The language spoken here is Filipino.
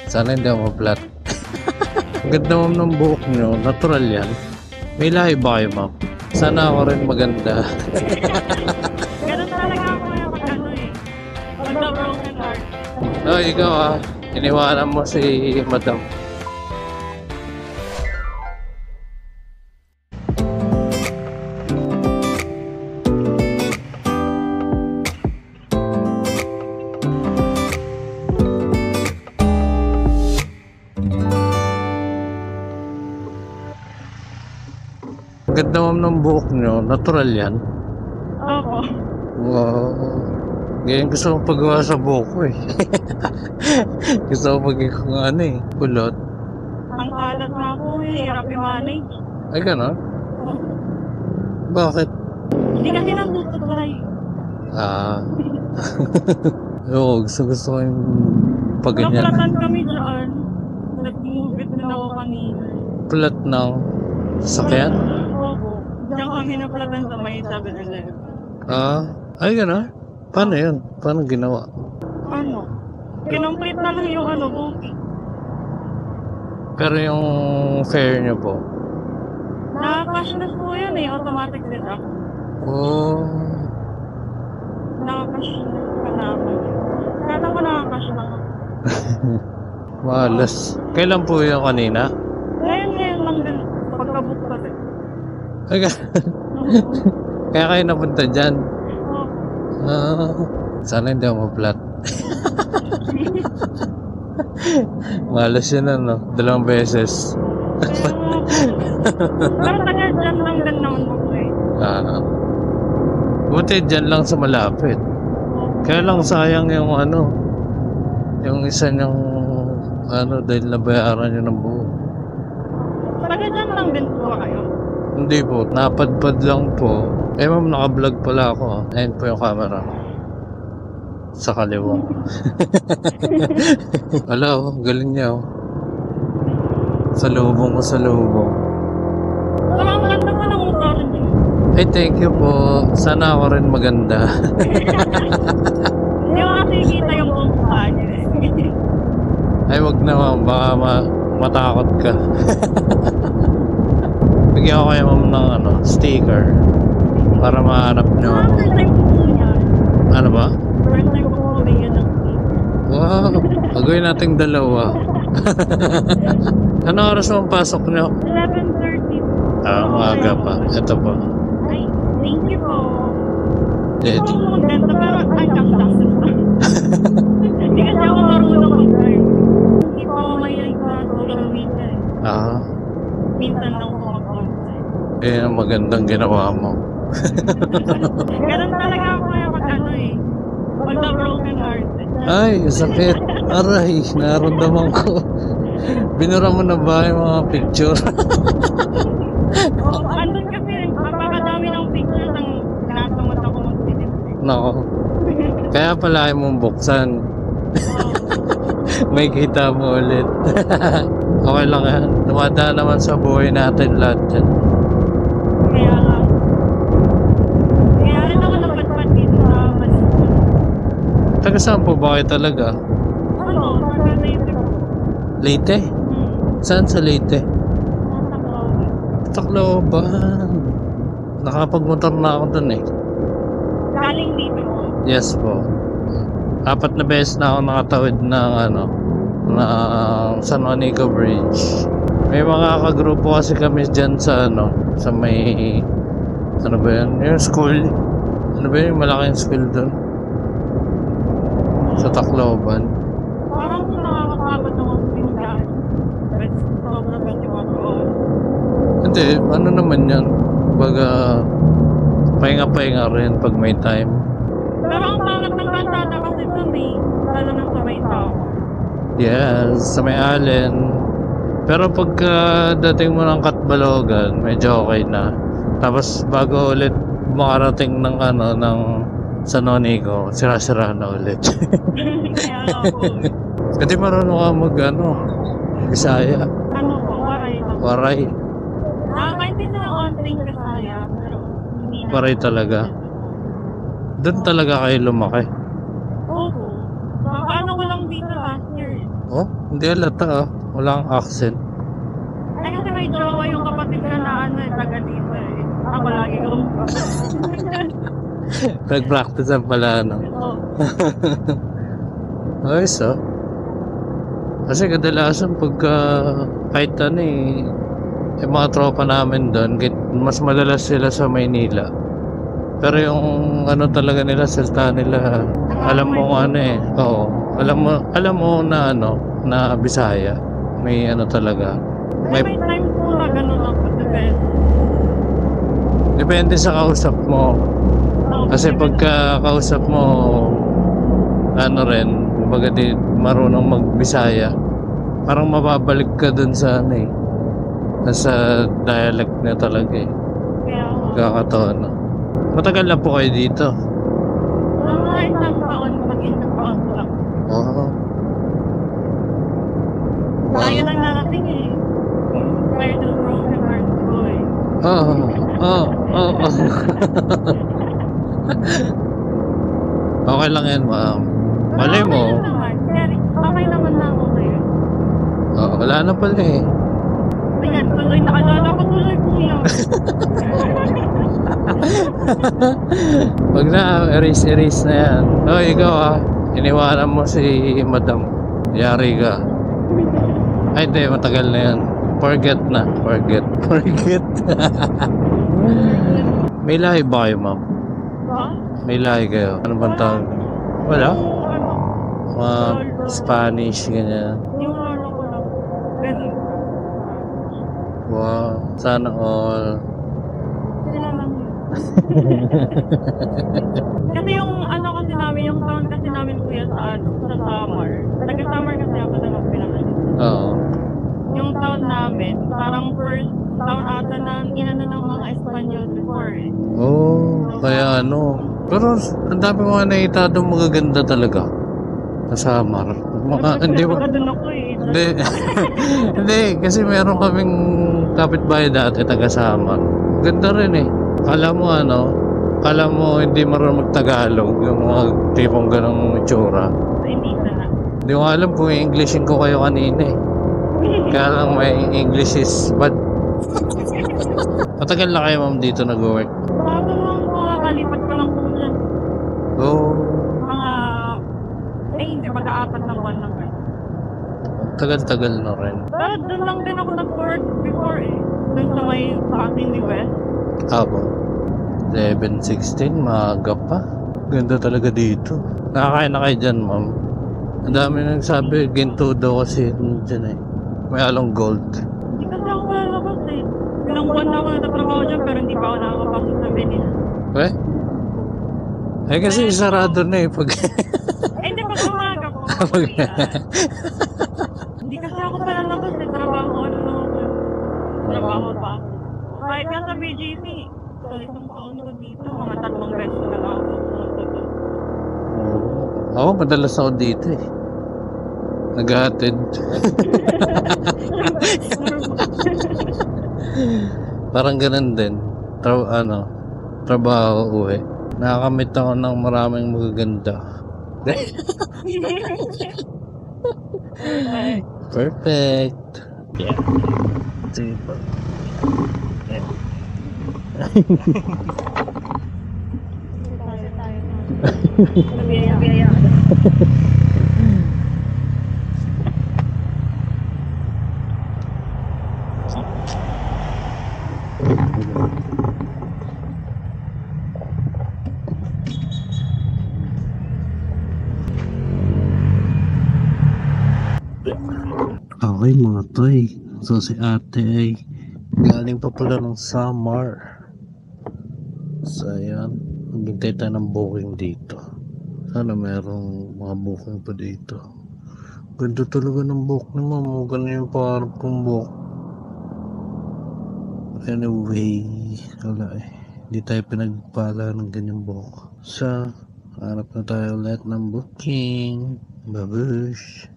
Sana hindi ako ma-flat. Ang ganda ma'am ng buhok nyo. Natural yan. May lahi ba kayo ma'am? Sana ako rin maganda. Ganun talaga ako yung ano eh. Pagka-broken heart. Oh, ikaw ah. Iniwanan mo si madam. Ang ganda ma'am ng buhok nyo. Natural yan. Opo. Wow. Ganyan gusto kong pagawa sa buhok ko eh. Gusto ko maging kung ano eh. Kulot. Ang kalat na ako eh. Hirap i-manage. Ay gano'n? Bakit? Hindi kasi nagtutulay. Ah. Oo, gusto ko yung pagganyan. Naplatan kami dyan. Nag-move na ako kanina. Plat ng sasakyan? Opo. Diyan kami naplatan sa may 7-Eleven. Ah. Ay gano'n? Paano yun? Paano ginawa? Ano? Kinomplete na lang yung ano, booking. Pero yung fare nyo po? Naka-cashless po yan eh. Automatic deduct. Oh. Naka-cashless ka naman. Kata ko naka-cash lang. Malas. Kailan po yung kanina? Ngayon lang din. Pagka-book kasi. Ay gano'n? Kaya kayo napunta dyan? Ah, sana hindi ako ma-flat. Malas yun ano, 2 beses. Pero tagal dyan lang din naman ako eh. Ah, buti dyan lang sa malapit. Kaya lang sayang yung ano, yung isa niyang ano, dahil nabayaran niyo ng buo. Tagal dyan lang din po kayo. Hindi po, napadpad lang po. Eh ma'am, naka-vlog pala ako. Ayun po yung camera. Sa kaliwa. Wala oh, galing niya oh. Salubong ko sa lubong. Walang maganda pa ng mukha rin eh. Ay, thank you po. Sana ako rin maganda. Hindi ko kasi kita yung buong mukha niya eh. Ay, wag na ma'am. Baka matakot ka. Bigyan ko kayo ma'am ng ano, sticker. Para mahanap nyo ako. First time ko po yan. Ano ba? First time ko po bigyan ng Wow, agawin nating dalawa. Ano oras mo ang pasok nyo? 11:30. Ah, maaga pa. Ito pa. Ay, thank you po. Ready? Ako maganda pero ay, kaktas. Hindi kasi ako marunong mag-drive. Hindi po ako mahilig sa social media eh. Ah, Minsan lang ako mag-online. eh, ang magandang ginawa mo. Ganun talaga ako ngayon pag ano eh. Pagka-broken heart. Ay, sakit. Aray, naramdaman ko. Binura mo na ba yung mga picture? Oo, andun kasi napakadami ng pictures ang tinatamad ako mag-edit. Nako. Kaya pala ayaw mong buksan. May kita mo ulit. Okay lang yan. Dumadaan naman sa buhay natin lahat yan. Kaya nga. Kaya rin ako napadpad dito sa Manila. Taga saan po ba kayo talaga? Ano? Sa Leyte ko. Leyte? Saan sa Leyte? Nasa Clover. Tacloban. Nakapagmotor na ako dun eh. Galing dito ko. Yes po. 4 na beses na ako nakatawid ng ano, na San Juanico Bridge. May mga kagrupo kasi kami dyan sa ano, sa may ano ba yun? Yung school. Ano ba yun? Malaking school dun. Sa Tacloban. Parang nakakapagod ng mga pinagkaan. Sobrang 24 hours. Hindi, ano naman yan? Baga, pahinga-pahinga rin pag may time. Pero ang pangat ng kalsada kasi dun eh. Lalo na sa may tao. Yes, sa may Allen. Pero pagka dating mo ng Katbalogan, medyo okay na. Tapos bago ulit makarating ng ano, ng San Juanico, sira-sira na ulit. Kaya nga po. Kasi marunong ka mag ano, Bisaya, Ano po, waray lang. Waray. Nakakaintindi na konting Bisaya, pero hindi na. Waray talaga. Doon talaga kayo lumaki. Oo. Paano ko lang dito last year. Oh, hindi halata ah. Walang accent. Ay, kasi may jowa yung kapatid ko na ano, taga dito eh. Ako lagi kong Nag-practice ang pala, no? Oo. Ayos ah. Kasi kadalasan pagka kahit ano eh, yung mga tropa namin doon, mas madalas sila sa Maynila. Pero yung ano talaga nila, salta nila, alam mo kung ano eh. Oo. Alam mo na ano, na Bisaya. May ano talaga. May time po na gano'n ako. Depende sa kausap mo. Kasi pagka kausap mo, ano rin, kumbaga di marunong mag-Bisaya, parang mababalik ka dun sa ano eh. Nasa dialect na talaga eh. Kakataon, no? Matagal na po kayo dito. Mga isang taon, mag-isang taon ko lang. Oo. Tayo lang narating eh. Prior to broken heart ko eh. Oo. Oo. Okay lang yan, ma'am. Malay mo. Okay naman na ako ngayon. Oo, wala na pala eh. Ayan, tuloy nakalala ko tuloy po yun. Pag na, erase na yan. Oh, ikaw ah. Iniwanan mo si madam. Yari ka. Ay, hindi. Matagal na yan. Forget. May lahi ba kayo, ma'am? Ha? May lahi kayo? Ano bang tawag? Wala? Ano? Mga Spanish, ganyan. Yung ano ko lang. Ganun. Wow. Sana all. Sila lang yun. Kasi yung ano kasi namin, yung taon kasi namin kuya sa ano, sa summer. Taga-summer kasi ako na magpinaman. Oo. Yung taon namin, parang first taon ata na inano ng mga Espanyol before eh. Oh, kaya ano. Pero ang dami mga nakita doon magaganda talaga. Sa Samar. Hindi ba? Doon ako eh. Hindi. Hindi, kasi meron kaming kapitbahay dati taga Samar. Ganda rin eh. Kala mo hindi marunong mag-Tagalog, yung mga tipong ganong itsura. Hindi na. Hindi ko alam kung i-Englishin ko kayo kanina eh. Kaya lang may English is bad. Matagal na kayo ma'am dito nag-work? Bago lang makakalipat ko lang po dyan. Oo. Hindi, mag-aapat na buwan lang kayo. Tagal-tagal na rin. Pero doon lang din ako nag-work before eh. Doon sa may Pasig ni West. Ako. 11:16, maaga pa. Ganda talaga dito. Nakakain na kayo dyan, ma'am. Ang dami nagsabi, ginto daw kasi dyan eh. May along gold. Hindi kasi ako lalabas eh. Ilang buwan na ako natatrabaho dyan pero hindi pa ako nakakapasok sa Venice. Eh? Eh kasi sarado na eh. Pag... Hindi pag umaga ko. Hindi kasi ako pa lalabas eh. Trabaho ano lang ako. Trabaho pa. Kahit nga sa BGC. So isang taon ko dito. Mga 3 beses na lang ako. Ako, madalas ako dito eh. Nag-hatid. Parang ganun din. Trabaho, uwi. Nakakamit ako ng maraming magaganda. Perfect. Yeah. Super. Yeah. Nabiyaya. Okay mga toy. So si ate ay galing pa pala ng Samar. So ayan, maghintay tayo ng booking dito. Sana merong mga booking pa dito. Ganda talaga ng booking mo. Ganun yung pangarap kong book. Anyway, wala eh. Hindi tayo pinagpala ng ganyang book. So, hanap na tayo ulit ng booking. Babush.